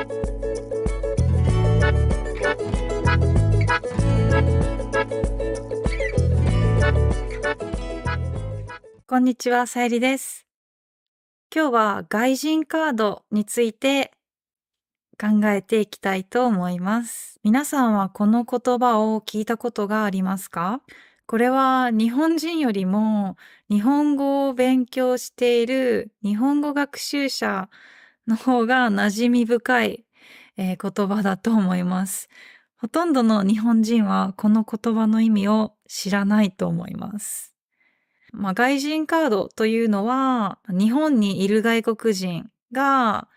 こんにちは、さゆりです。今日は外人カードについて考えていきたいと思います。皆さんはこの言葉を聞いたことがありますか？これは日本人よりも日本語を勉強している日本語学習者の方が馴染み深い、言葉だと思います。ほとんどの日本人はこの言葉の意味を知らないと思います。外人カードというのは、日本にいる外国人が、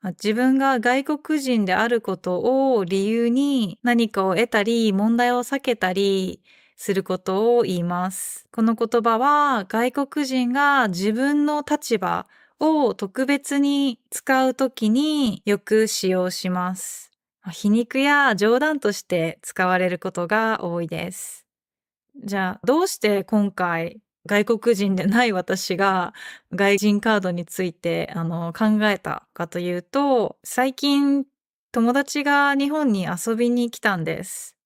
自分が外国人であることを理由に何かを得たり、問題を避けたりすることを言います。この言葉は外国人が自分の立場を特別に使うときによく使用します。皮肉や冗談として使われることが多いです。じゃあ、どうして今回外国人でない私が外人カードについて考えたかというと、最近友達が日本に遊びに来たんです。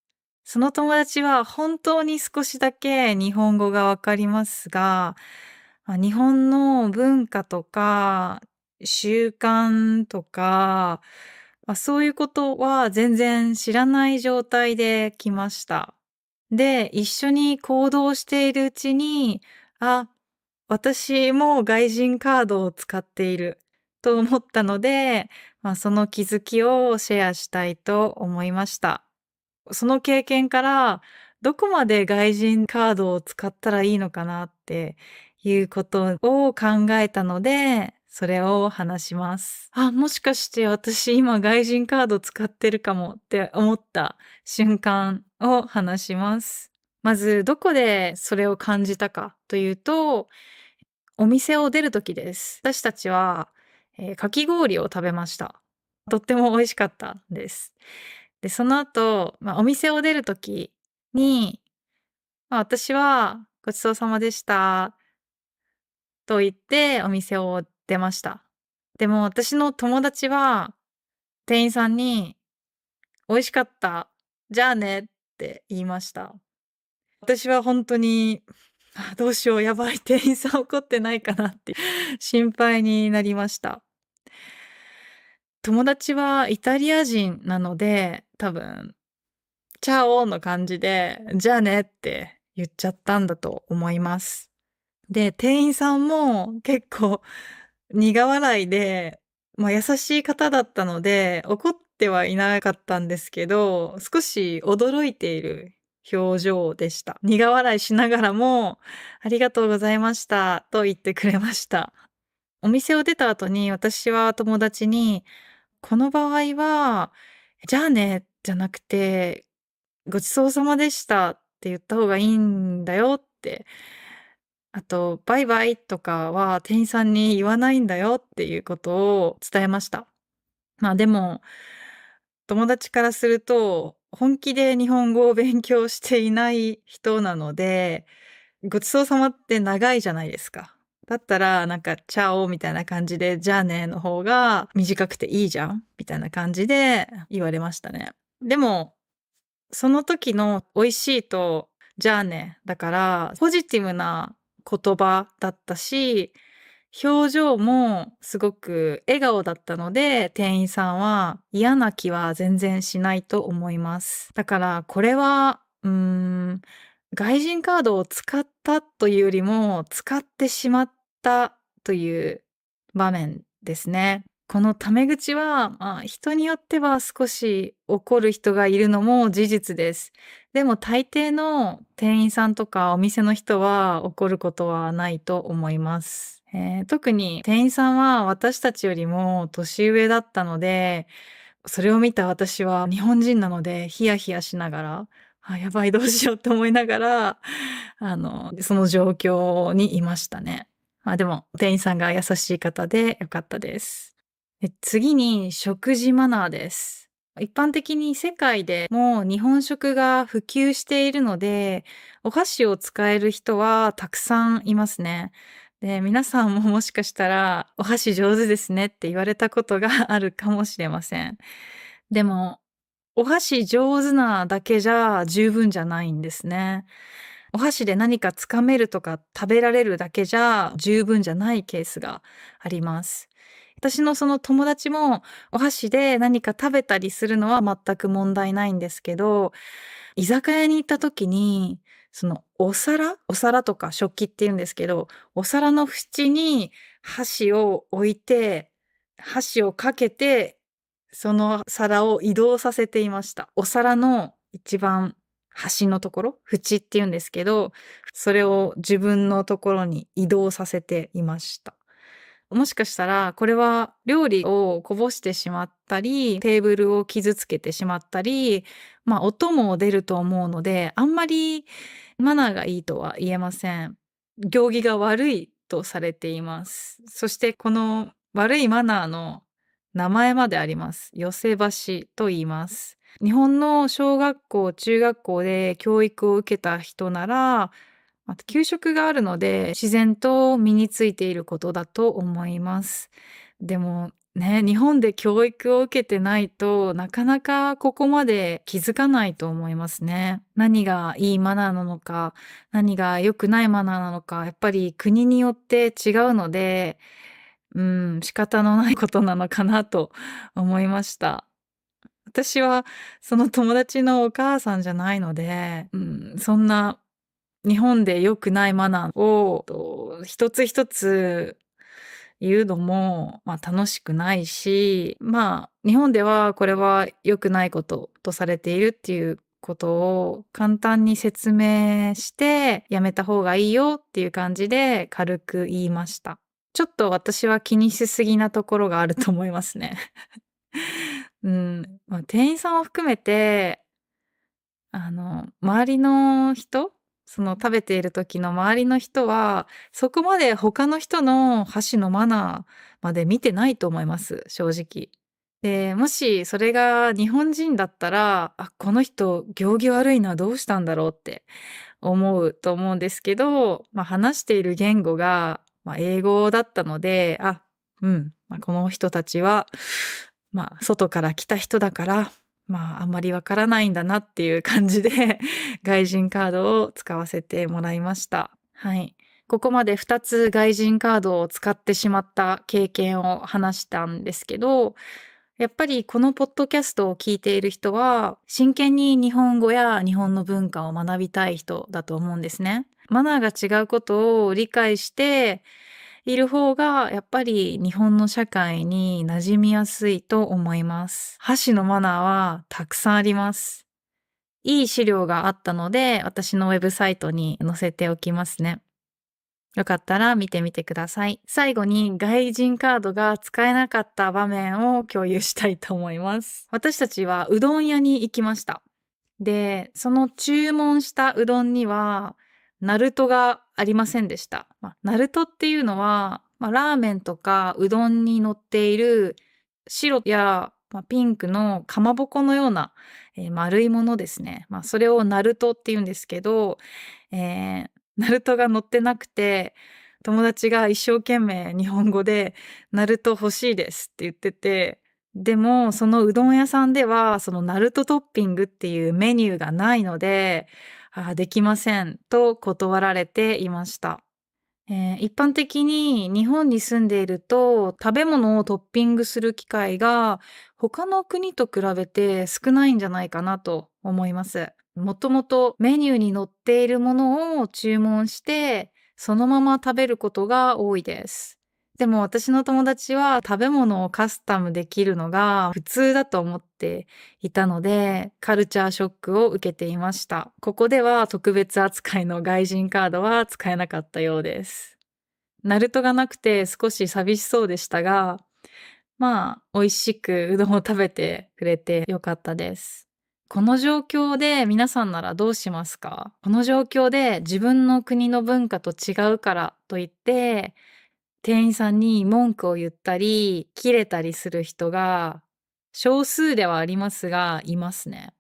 その友達は本当に少しだけ日本語がわかりますが、日本の文化とか習慣とか、そういうことは全然知らない状態で来ました。で、一緒に行動しているうちに、私も外人カードを使っていると思ったので、その気づきをシェアしたいと思いました。その経験から、どこまで外人カードを使ったらいいのかなっていうことを考えたので、それを話します。もしかして私今外人カード使ってるかもって思った瞬間を話します。まず、どこでそれを感じたかというと、お店を出るときです。私たちは、かき氷を食べました。とっても美味しかったです。で、その後、お店を出るときに、私はごちそうさまでしたと言ってお店を出ました。でも私の友達は店員さんに美味しかった。じゃあねって言いました。私は本当に、どうしよう、やばい、店員さん怒ってないかなって心配になりました。友達はイタリア人なので、多分、チャオの感じで、じゃあねって言っちゃったんだと思います。で、店員さんも結構苦笑いで、優しい方だったので、怒ってはいなかったんですけど、少し驚いている表情でした。苦笑いしながらも、ありがとうございましたと言ってくれました。お店を出た後に私は友達に、この場合は、じゃあね、じゃなくて、ごちそうさまでしたって言った方がいいんだよって、あと、バイバイとかは店員さんに言わないんだよっていうことを伝えました。でも、友達からすると、本気で日本語を勉強していない人なので、ごちそうさまって長いじゃないですか。だったら、チャオみたいな感じで、じゃあねの方が短くていいじゃんみたいな感じで言われましたね。でも、その時の美味しいと、じゃあね、だから、ポジティブな言葉だったし、表情もすごく笑顔だったので、店員さんは嫌な気は全然しないと思います。だからこれは、外人カードを使ったというよりも、使ってしまったという場面ですね。このタメ口は、人によっては少し怒る人がいるのも事実です。でも大抵の店員さんとかお店の人は怒ることはないと思います。特に店員さんは私たちよりも年上だったので、それを見た私は日本人なのでヒヤヒヤしながら、やばいどうしようって思いながら、その状況にいましたね。でも店員さんが優しい方でよかったです。で、次に食事マナーです。一般的に世界でも日本食が普及しているので、お箸を使える人はたくさんいますね。で、皆さんももしかしたら、お箸上手ですねって言われたことがあるかもしれません。でも、お箸上手なだけじゃ十分じゃないんですね。お箸で何かつかめるとか食べられるだけじゃ十分じゃないケースがあります。私のその友達もお箸で何か食べたりするのは全く問題ないんですけど、居酒屋に行った時に、そのお皿とか食器って言うんですけど、お皿の縁に箸を置いて、箸をかけて、その皿を移動させていました。お皿の一番端のところ、縁って言うんですけど、それを自分のところに移動させていました。もしかしたら、これは料理をこぼしてしまったり、テーブルを傷つけてしまったり、音も出ると思うので、あんまりマナーがいいとは言えません。行儀が悪いとされています。そしてこの悪いマナーの名前まであります。寄せ箸と言います。日本の小学校、中学校で教育を受けた人なら、給食があるので、自然と身についていることだと思います。でもね、日本で教育を受けてないとなかなかここまで気づかないと思いますね。何がいいマナーなのか、何が良くないマナーなのか、やっぱり国によって違うので、仕方のないことなのかなと思いました。私はその友達のお母さんじゃないので、そんな日本で良くないマナーを一つ一つ言うのも、楽しくないし、日本ではこれは良くないこととされているっていうことを簡単に説明してやめた方がいいよっていう感じで軽く言いました。ちょっと私は気にしすぎなところがあると思いますね。店員さんを含めて周りの人、その食べている時の周りの人は、そこまで他の人の箸のマナーまで見てないと思います、正直。で、もしそれが日本人だったら、この人行儀悪いな、どうしたんだろうって思うと思うんですけど、話している言語が、英語だったので、この人たちは、外から来た人だから、あんまりわからないんだなっていう感じで外人カードを使わせてもらいました。はい。ここまで2つ外人カードを使ってしまった経験を話したんですけど、やっぱりこのポッドキャストを聞いている人は、真剣に日本語や日本の文化を学びたい人だと思うんですね。マナーが違うことを理解している方が、やっぱり日本の社会に馴染みやすいと思います。箸のマナーはたくさんあります。いい資料があったので、私のウェブサイトに載せておきますね。よかったら見てみてください。最後に外人カードが使えなかった場面を共有したいと思います。私たちはうどん屋に行きました。で、その注文したうどんには、ナルトがありませんでした。ナルトっていうのは、ラーメンとかうどんに乗っている白や、ピンクのかまぼこのような、丸いものですね。それをナルトって言うんですけど、ナルトが乗ってなくて、友達が一生懸命日本語で、ナルト欲しいですって言ってて、でも、そのうどん屋さんでは、そのナルトトッピングっていうメニューがないので、できませんと断られていました。一般的に日本に住んでいると食べ物をトッピングする機会が他の国と比べて少ないんじゃないかなと思います。もともとメニューに載っているものを注文してそのまま食べることが多いです。でも私の友達は食べ物をカスタムできるのが普通だと思っていたので、カルチャーショックを受けていました。ここでは特別扱いの外人カードは使えなかったようです。ナルトがなくて少し寂しそうでしたが、美味しくうどんを食べてくれてよかったです。この状況で皆さんならどうしますか？この状況で自分の国の文化と違うからといって、店員さんに文句を言ったり、切れたりする人が少数ではありますが、いますね。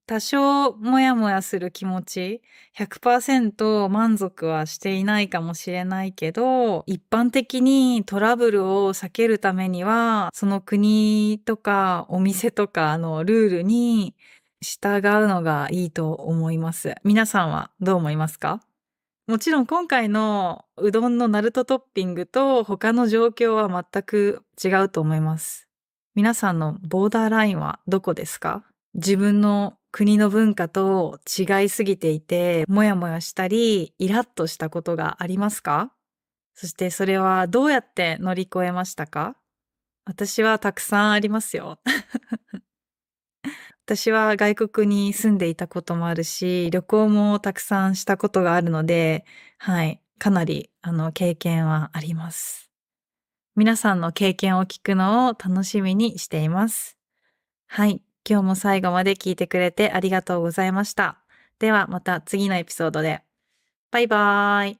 多少もやもやする気持ち、100% 満足はしていないかもしれないけど、一般的にトラブルを避けるためには、その国とかお店とかのルールに従うのがいいと思います。皆さんはどう思いますか？もちろん今回のうどんのナルトトッピングと他の状況は全く違うと思います。皆さんのボーダーラインはどこですか？自分の国の文化と違いすぎていて、もやもやしたり、イラッとしたことがありますか？そしてそれはどうやって乗り越えましたか？私はたくさんありますよ。私は外国に住んでいたこともあるし、旅行もたくさんしたことがあるので、はい、かなり経験はあります。皆さんの経験を聞くのを楽しみにしています。はい、今日も最後まで聞いてくれてありがとうございました。ではまた次のエピソードで。バイバーイ。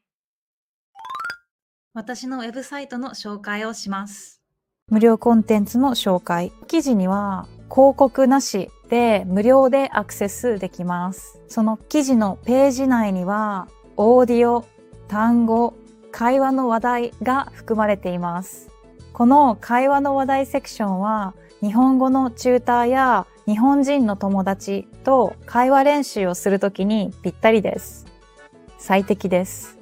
私のウェブサイトの紹介をします。無料コンテンツの紹介。記事には広告なしで無料でアクセスできます。その記事のページ内にはオーディオ、単語、会話の話題が含まれています。この会話の話題セクションは日本語のチューターや日本人の友達と会話練習をするときにぴったりです。最適です。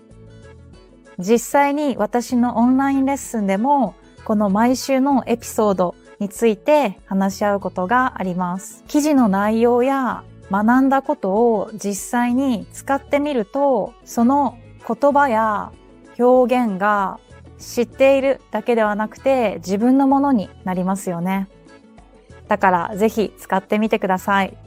実際に私のオンラインレッスンでもこの毎週のエピソードについて話し合うことがあります。記事の内容や学んだことを実際に使ってみると、その言葉や表現が知っているだけではなくて自分のものになりますよね。だからぜひ使ってみてください。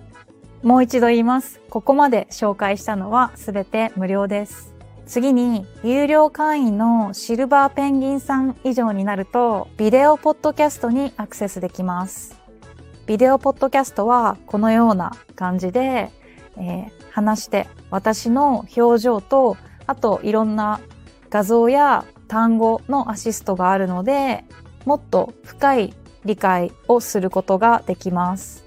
もう一度言います。ここまで紹介したのはすべて無料です。次に、有料会員のシルバーペンギンさん以上になると、ビデオポッドキャストにアクセスできます。ビデオポッドキャストはこのような感じで、話して私の表情と、あといろんな画像や単語のアシストがあるので、もっと深い理解をすることができます。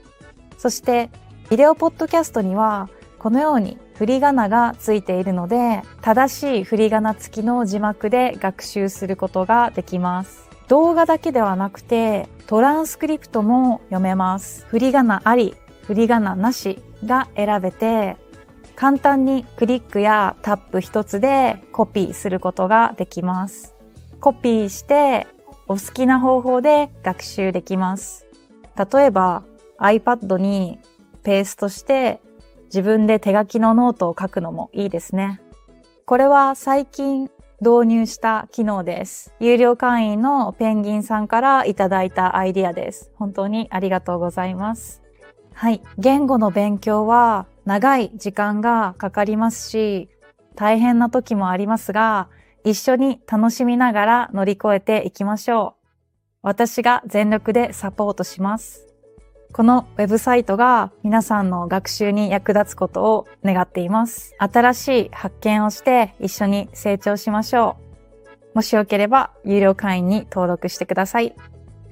そして、ビデオポッドキャストにはこのように振り仮名がついているので、正しい振り仮名付きの字幕で学習することができます。動画だけではなくて、トランスクリプトも読めます。振り仮名あり、振り仮名なしが選べて、簡単にクリックやタップ一つでコピーすることができます。コピーしてお好きな方法で学習できます。例えば iPad にペーストして自分で手書きのノートを書くのもいいですね。これは最近導入した機能です。有料会員のペンギンさんからいただいたアイディアです。本当にありがとうございます。はい。言語の勉強は長い時間がかかりますし、大変な時もありますが、一緒に楽しみながら乗り越えていきましょう。私が全力でサポートします。このウェブサイトが皆さんの学習に役立つことを願っています。新しい発見をして一緒に成長しましょう。もしよければ有料会員に登録してください。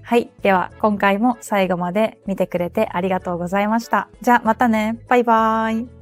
はい。では今回も最後まで見てくれてありがとうございました。じゃあまたね。バイバーイ。